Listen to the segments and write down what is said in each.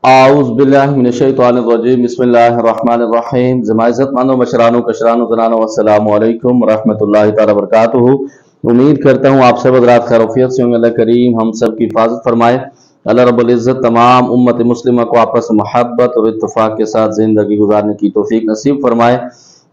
आउज़ बिल्लाहि मिनश्शैतानिर रजीम बिस्मिल्लाहिर्रहमानिर्रहीम। ज़माइज़त मानो मशरानो कशरानो ज़नानो अस्सलामु अलैकुम रहमतुल्लाहि तआला बरकातुहू। उम्मीद करता हूँ आप सब हज़रात खैरियत से होंगे। अल्लाह करीम हम सब की हिफाजत फरमाए। अल्लाह रब्बुल इज़्ज़त तमाम उम्मत मुस्लिमा को आपस में मोहब्बत और इत्तफ़ाक़ के साथ ज़िंदगी गुजारने की तौफ़ीक नसीब फरमाए।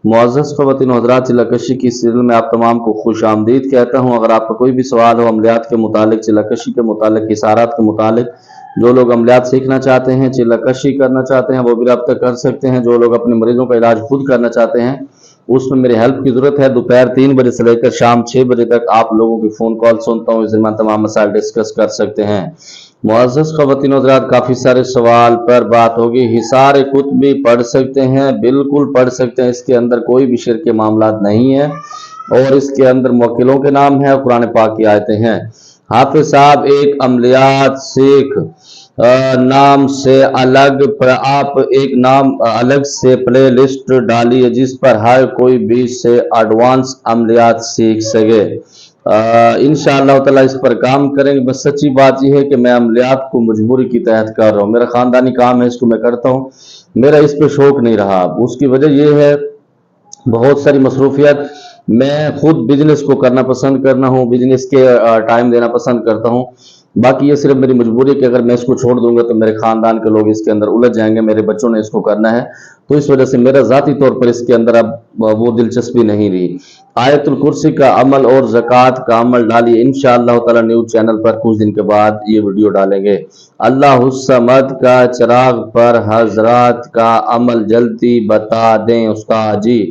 मुअज़्ज़ज़ ख़वातीन हज़रात, चिल्लाकशी की सीरियल में आप तमाम को खुश आमदीद कहता हूँ। अगर आपका कोई भी सवाल हो अमलियात के मुतालिक, चिल्लाकशी के मुतालिक, इशारात के मुतालिक, जो लोग अमलियात सीखना चाहते हैं, चिल्लाकशी करना चाहते हैं, वो भी रब्ता कर सकते हैं। जो लोग अपने मरीजों का इलाज खुद करना चाहते हैं, उसमें मेरी हेल्प की ज़रूरत है। दोपहर 3 बजे से लेकर शाम 6 बजे तक आप लोगों की फ़ोन कॉल सुनता हूँ। इस दरमियान तमाम मसाइल डिस्कस कर सकते हैं। मुअज़्ज़ज़ ख़वातीन हज़रात, काफ़ी सारे सवाल पर बात होगी। हिसार कुतुबी पढ़ सकते हैं, बिल्कुल पढ़ सकते हैं। इसके अंदर कोई भी शिर्क के मामलात नहीं है और इसके अंदर मुवक्किलों के नाम है और कुरान पाक की आयतें हैं। हाफिज़ साहब एक अमलियात सीख नाम से अलग पर आप एक नाम अलग से प्ले लिस्ट डालिए जिस पर हर कोई 20 से एडवांस अमलियात सीख सके। इंशाअल्लाह ताला इस पर काम करेंगे। बस सच्ची बात यह है कि मैं अमलियात को मजबूरी की तहत कर रहा हूँ। मेरा ख़ानदानी काम है, इसको मैं करता हूँ। मेरा इस पर शौक़ नहीं रहा। उसकी वजह यह है बहुत सारी मसरूफियत। मैं खुद बिजनेस को करना पसंद करना हूँ, बिजनेस के टाइम देना पसंद करता हूँ। बाकी ये सिर्फ मेरी मजबूरी है कि अगर मैं इसको छोड़ दूंगा तो मेरे खानदान के लोग इसके अंदर उलझ जाएंगे। मेरे बच्चों ने इसको करना है, तो इस वजह से मेरा ज़ाती तौर पर इसके अंदर अब वो दिलचस्पी नहीं रही। आयतुल कुर्सी का अमल और ज़कात का अमल डालिए। इंशाअल्लाह ताला न्यूज़ चैनल पर कुछ दिन के बाद ये वीडियो डालेंगे। अल्लाहुस समद का चिराग पर हजरात का अमल जल्दी बता दें उस्ताद जी।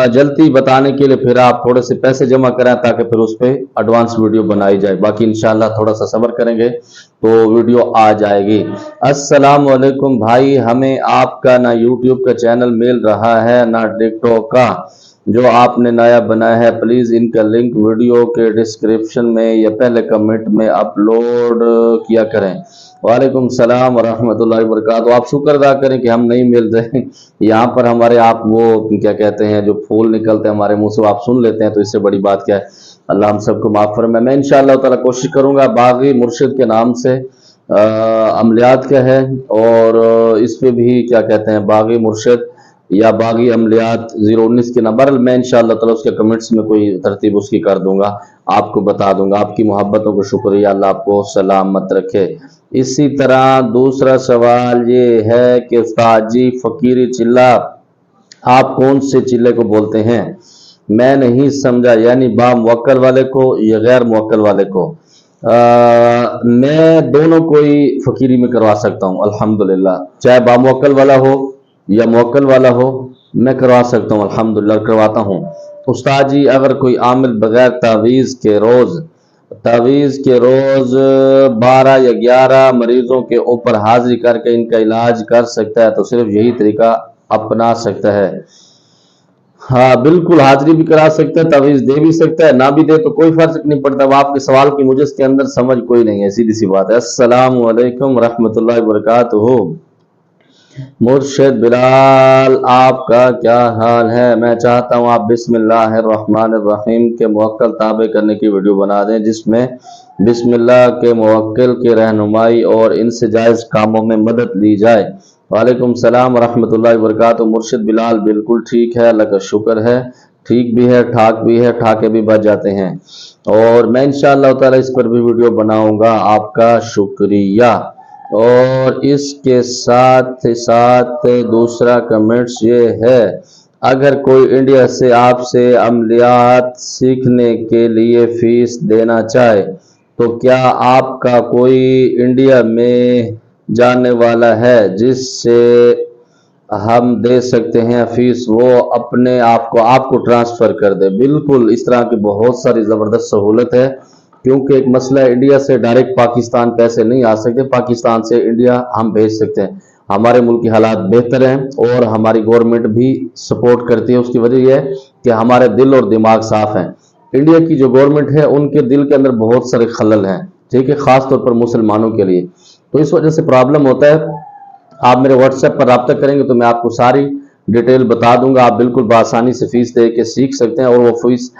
जल्दी बताने के लिए फिर आप थोड़े से पैसे जमा करें ताकि फिर उस पर एडवांस वीडियो बनाई जाए। बाकी इंशाल्लाह थोड़ा सा सब्र करेंगे तो वीडियो आ जाएगी। अस्सलाम वालेकुम भाई, हमें आपका ना यूट्यूब का चैनल मिल रहा है ना टिकटॉक का जो आपने नया बनाया है। प्लीज़ इनका लिंक वीडियो के डिस्क्रिप्शन में या पहले कमेंट में अपलोड किया करें। वालेकुम सलाम वरहमतुल्लाहि वबरकातुहू। आप शुक्र अदा करें कि हम नहीं मिल रहे यहाँ पर हमारे। आप वो क्या कहते हैं जो फूल निकलते हैं हमारे मुंह से, आप सुन लेते हैं, तो इससे बड़ी बात क्या है। अल्लाह हम सबको माफ़ फरमाए। मैं इंशाअल्लाह ताला कोशिश करूँगा। बागी मुर्शिद के नाम से अमलियात का है और इस पे भी क्या कहते हैं बागी मुर्शिद या बागी अमलियात 019 के नंबर। मैं इंशाअल्लाह ताला उसके कमेंट्स में कोई तरतीब उसकी कर दूंगा, आपको बता दूंगा। आपकी मोहब्बतों को शुक्रिया, अल्लाह आपको सलामत रखे। इसी तरह दूसरा सवाल ये है कि उस्ताद जी फकीरी चिल्ला आप कौन से चिल्ले को बोलते हैं? मैं नहीं समझा, यानी बा मुवक्कल वाले को या गैर मुवक्कल वाले को? मैं दोनों को ही फकीरी में करवा सकता हूँ अल्हम्दुलिल्लाह। चाहे बा मुवक्कल वाला हो या मुवक्कल वाला हो, मैं करवा सकता हूँ अल्हम्दुलिल्लाह, करवाता हूँ। उस्ताद जी अगर कोई आमिल बगैर तावीज़ के रोज़ 12 या 11 मरीजों के ऊपर हाजिरी करके इनका इलाज कर सकता है तो सिर्फ यही तरीका अपना सकता है? हाँ बिल्कुल, हाजिरी भी करा सकता है, तावीज़ दे भी सकता है, ना भी दे तो कोई फर्क नहीं पड़ता। अब आपके सवाल की मुझे इसके अंदर समझ कोई नहीं है, सीधी सी बात है। अस्सलामु अलैकुम रहमतुल्लाहि वबरकातुहू। मुर्शिद बिलाल आपका क्या हाल है? मैं चाहता हूँ आप बिस्मिल्लाहिर्रहमानिर्रहीम के मुवक्किल ताबे करने की वीडियो बना दें जिसमें बिस्मिल्लाह के मुवक्किल की रहनुमाई और इनसे जायज़ कामों में मदद ली जाए। वालेकुम सलाम रहमतुल्लाहि व बरकातुहू। मुर्शिद बिलाल बिल्कुल ठीक है, अल्लाह का शुक्र है। ठीक भी है, ठाक भी है, ठाके भी बच जाते हैं और मैं इंशाअल्लाह ताला इस पर भी वीडियो बनाऊंगा। आपका शुक्रिया। और इसके साथ साथ दूसरा कमेंट्स ये है, अगर कोई इंडिया से आपसे अमलियात सीखने के लिए फीस देना चाहे तो क्या आपका कोई इंडिया में जाने वाला है जिससे हम दे सकते हैं फीस? वो अपने आप को आपको ट्रांसफ़र कर दे। बिल्कुल, इस तरह की बहुत सारी ज़बरदस्त सहूलत है क्योंकि एक मसला है, इंडिया से डायरेक्ट पाकिस्तान पैसे नहीं आ सकते, पाकिस्तान से इंडिया हम भेज सकते हैं। हमारे मुल्क के हालात बेहतर हैं और हमारी गवर्नमेंट भी सपोर्ट करती है। उसकी वजह यह है कि हमारे दिल और दिमाग साफ हैं। इंडिया की जो गवर्नमेंट है उनके दिल के अंदर बहुत सारे खलल हैं, ठीक है, ख़ास तौर पर मुसलमानों के लिए। तो इस वजह से प्रॉब्लम होता है। आप मेरे व्हाट्सएप पर रब्ता करेंगे तो मैं आपको सारी डिटेल बता दूंगा। आप बिल्कुल बआसानी से फीस दे के सीख सकते हैं और वो फीस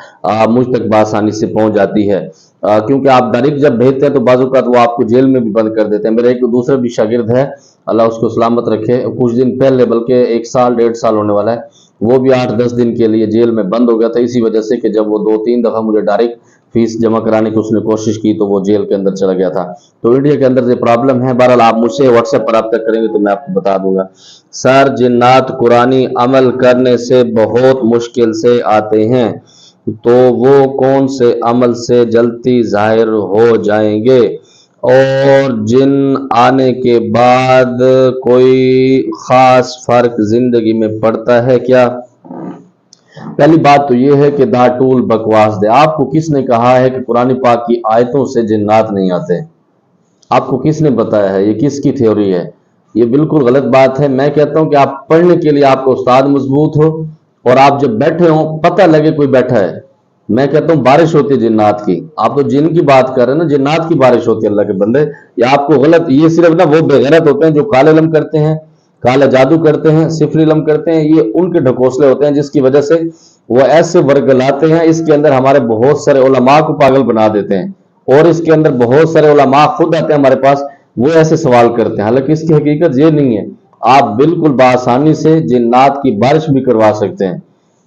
मुझ तक बआसानी से पहुंच जाती है। क्योंकि आप डायरेक्ट जब भेजते हैं तो बाज़ औक़ात वो आपको जेल में भी बंद कर देते हैं। मेरा एक दूसरा भी शागिर्द है, अल्लाह उसको सलामत रखे, कुछ दिन पहले, बल्कि 1 साल 1.5 साल होने वाला है, वो भी 8-10 दिन के लिए जेल में बंद हो गया था, इसी वजह से कि जब वो 2-3 दफ़ा मुझे डायरेक्ट फीस जमा कराने की उसने कोशिश की तो वो जेल के अंदर चला गया था। तो इंडिया के अंदर ये प्रॉब्लम है। बहरहाल आप मुझसे व्हाट्सएप पर रब्ता करेंगे तो मैं आपको बता दूंगा। सर, जिन्नात कुरानी अमल करने से बहुत मुश्किल से आते हैं, तो वो कौन से अमल से जल्दी जाहिर हो जाएंगे, और जिन आने के बाद कोई खास फर्क जिंदगी में पड़ता है क्या? पहली बात तो ये है कि दाटूल बकवास दे। आपको किसने कहा है कि कुरान पाक की आयतों से जिन्नात नहीं आते? आपको किसने बताया है? ये किसकी थ्योरी है? ये बिल्कुल गलत बात है। मैं कहता हूं कि आप पढ़ने के लिए आपको उस्ताद मजबूत हो, और आप जब बैठे हो पता लगे कोई बैठा है। मैं कहता हूं बारिश होती है जिन्नात की, आप तो जिन की बात कर रहे हैं ना, जिन्नात की बारिश होती है अल्लाह के बंदे। या आपको गलत, ये सिर्फ ना वो बेगैरत होते हैं जो काले इल्म करते हैं, काला जादू करते हैं, सिफरी इल्म करते हैं, ये उनके ढकोसले होते हैं जिसकी वजह से वो ऐसे वर्ग लाते हैं। इसके अंदर हमारे बहुत सारे उलमा को पागल बना देते हैं, और इसके अंदर बहुत सारे उलमा खुद आते हैं हमारे पास, वो ऐसे सवाल करते हैं, हालांकि इसकी हकीकत ये नहीं है। आप बिल्कुल बासानी से जिन्नात की बारिश भी करवा सकते हैं।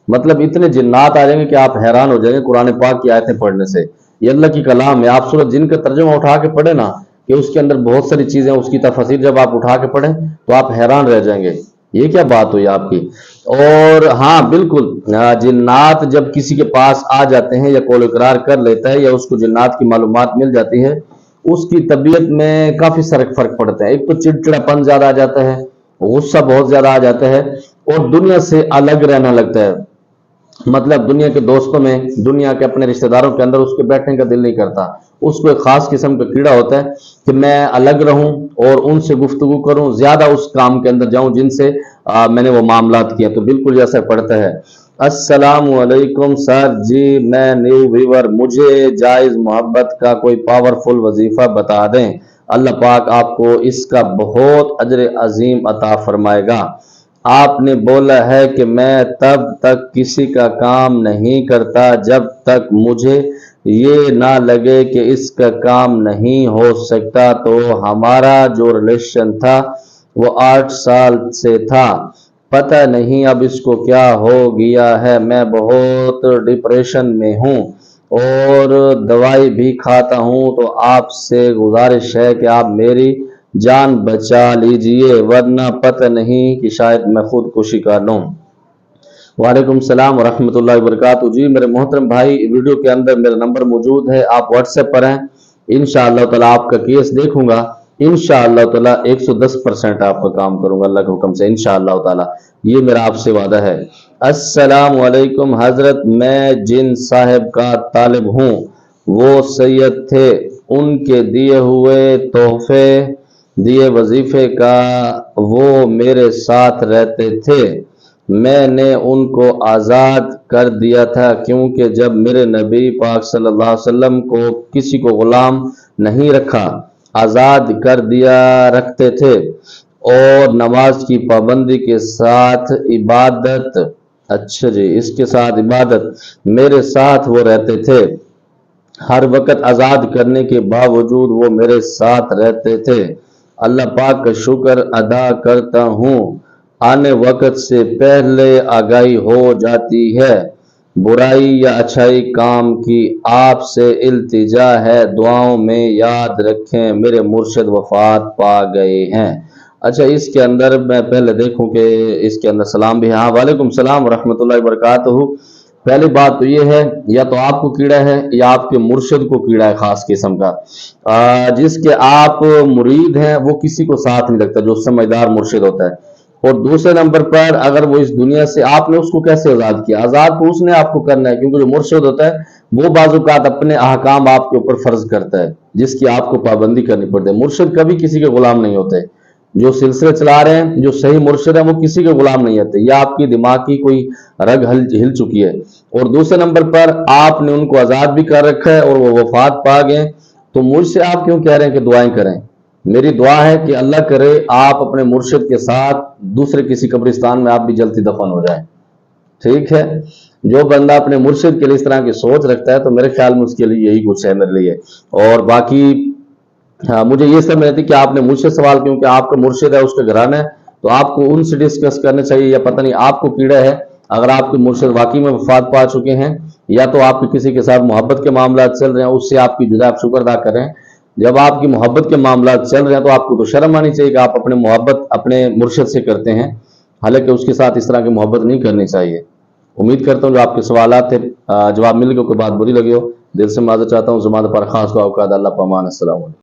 मतलब इतने जिन्नात आ जाएंगे कि आप हैरान हो जाएंगे कुरान पाक की आयतें पढ़ने से। ये अल्लाह की कलाम है। आप सूरत जिन का तर्जुमा उठा के पढ़े ना, कि उसके अंदर बहुत सारी चीजें, उसकी तफसीर जब आप उठा के पढ़ें तो आप हैरान रह जाएंगे, ये क्या बात हुई आपकी। और हाँ बिल्कुल, जिन्नात जब किसी के पास आ जाते हैं या कौल इकरार कर लेता है, या उसको जिन्नात की मालूमात मिल जाती है, उसकी तबीयत में काफी फर्क पड़ता है। एक तो चिड़चिड़ापन ज्यादा आ जाता है, गुस्सा बहुत ज्यादा आ जाता है, और दुनिया से अलग रहना लगता है। मतलब दुनिया के दोस्तों में, दुनिया के अपने रिश्तेदारों के अंदर उसके बैठने का दिल नहीं करता। उसको एक खास किस्म का कीड़ा होता है कि मैं अलग रहूं और उनसे गुफ्तगू करूं, ज्यादा उस काम के अंदर जाऊं जिनसे मैंने वो मामलात किए। तो बिल्कुल ये असर पड़ता है। अस्सलामु अलैकुम सर जी, मैं न्यू व्यूअर, मुझे जायज मोहब्बत का कोई पावरफुल वजीफा बता दें। अल्लाह पाक आपको इसका बहुत अजर अजीम अता फरमाएगा। आपने बोला है कि मैं तब तक किसी का काम नहीं करता जब तक मुझे ये ना लगे कि इसका काम नहीं हो सकता। तो हमारा जो रिलेशन था वो 8 साल से था, पता नहीं अब इसको क्या हो गया है। मैं बहुत डिप्रेशन में हूँ और दवाई भी खाता हूँ, तो आपसे गुजारिश है कि आप मेरी जान बचा लीजिए, वरना पता नहीं कि शायद मैं खुदकुशी कर लूं। वालेकुम सलाम व रहमतुल्लाहि व बरकातहू। जी मेरे मोहतरम भाई, वीडियो के अंदर मेरा नंबर मौजूद है, आप व्हाट्सएप पर हैं। इंशाअल्लाह ताला आपका केस देखूंगा, इंशाअल्लाह ताला 110% आपका काम करूंगा अल्लाह के हुक्म से, इंशाअल्लाह ताला, ये मेरा आपसे वादा है। अस्सलाम वालेकुम हजरत, मैं जिन साहब का तालिब हूँ, वो सैयद थे, उनके दिए हुए तोहफे, दिए वजीफे का वो मेरे साथ रहते थे। मैंने उनको आज़ाद कर दिया था, क्योंकि जब मेरे नबी पाक सल्लल्लाहु अलैहि वसल्लम को किसी को गुलाम नहीं रखा, आज़ाद कर दिया रखते थे, और नमाज की पाबंदी के साथ इबादत, अच्छा जी, इसके साथ इबादत मेरे साथ वो रहते थे। हर वक्त आज़ाद करने के बावजूद वो मेरे साथ रहते थे। अल्लाह पाक का शुक्र अदा करता हूँ। आने वक्त से पहले आगाही हो जाती है बुराई या अच्छाई काम की। आपसे इल्तिजा है, दुआओं में याद रखें, मेरे मुर्शिद वफात पा गए हैं। अच्छा, इसके अंदर मैं पहले देखूं कि इसके अंदर सलाम भी है। हाँ, वालेकुम सलाम रहमतुल्लाहि व बरकातहू। पहली बात तो ये है, या तो आपको कीड़ा है या आपके मुर्शिद को कीड़ा है खास किस्म का। जिसके आप मुरीद हैं वो किसी को साथ नहीं रखता, जो समझदार मुर्शिद होता है। और दूसरे नंबर पर, अगर वो इस दुनिया से, आपने उसको कैसे आज़ाद किया? आज़ाद तो उसने आपको करना है, क्योंकि जो मुर्शिद होता है वो बाज़-औक़ात अपने अहकाम आपके ऊपर फर्ज करता है, जिसकी आपको पाबंदी करनी पड़ती है। मुर्शिद कभी किसी के गुलाम नहीं होते। जो सिलसिले चला रहे हैं, जो सही मुर्शिद है, वो किसी के गुलाम नहीं होते। या आपकी दिमाग की कोई रग हिल चुकी है। और दूसरे नंबर पर, आपने उनको आज़ाद भी कर रखा है और वो वफात पा गए, तो मुझसे आप क्यों कह रहे हैं कि दुआएं करें? मेरी दुआ है कि अल्लाह करे आप अपने मुर्शिद के साथ दूसरे किसी कब्रिस्तान में आप भी जल्दी दफन हो जाएं। ठीक है। جو بندہ اپنے مرشد کے لیے اس طرح کی سوچ رکھتا ہے تو میرے خیال میں اس کے لیے یہی کچھ ہے میرے لیے. اور باقی مجھے یہ سمجھ رہتی کہ آپ نے مجھ سے سوال کیونکہ آپ کا مرشد ہے، اس کا گھرانہ ہے، تو آپ کو ان سے ڈسکس کرنا چاہیے، یا پتہ نہیں آپ کو کیڑا ہے. اگر آپ کے مرشد واقعی میں وفات پا چکے ہیں، یا تو آپ کے کسی کے ساتھ محبت کے معاملات چل رہے ہیں، اس سے آپ کی جدا آپ شکر ادا کریں. جب آپ کی محبت کے معاملات چل رہے ہیں تو آپ کو تو شرم آنی چاہیے کہ آپ اپنے محبت اپنے مرشد سے کرتے ہیں، حالانکہ اس کے ساتھ اس طرح کی محبت نہیں کرنی چاہیے. امید کرتا ہوں جو آپ کے سوالات تھے جواب مل گئے، کوئی بات بری لگی ہو دل سے معذرت چاہتا ہوں. زمانہ پر خاص دعا کا اللہ پامان. السلام علیکم.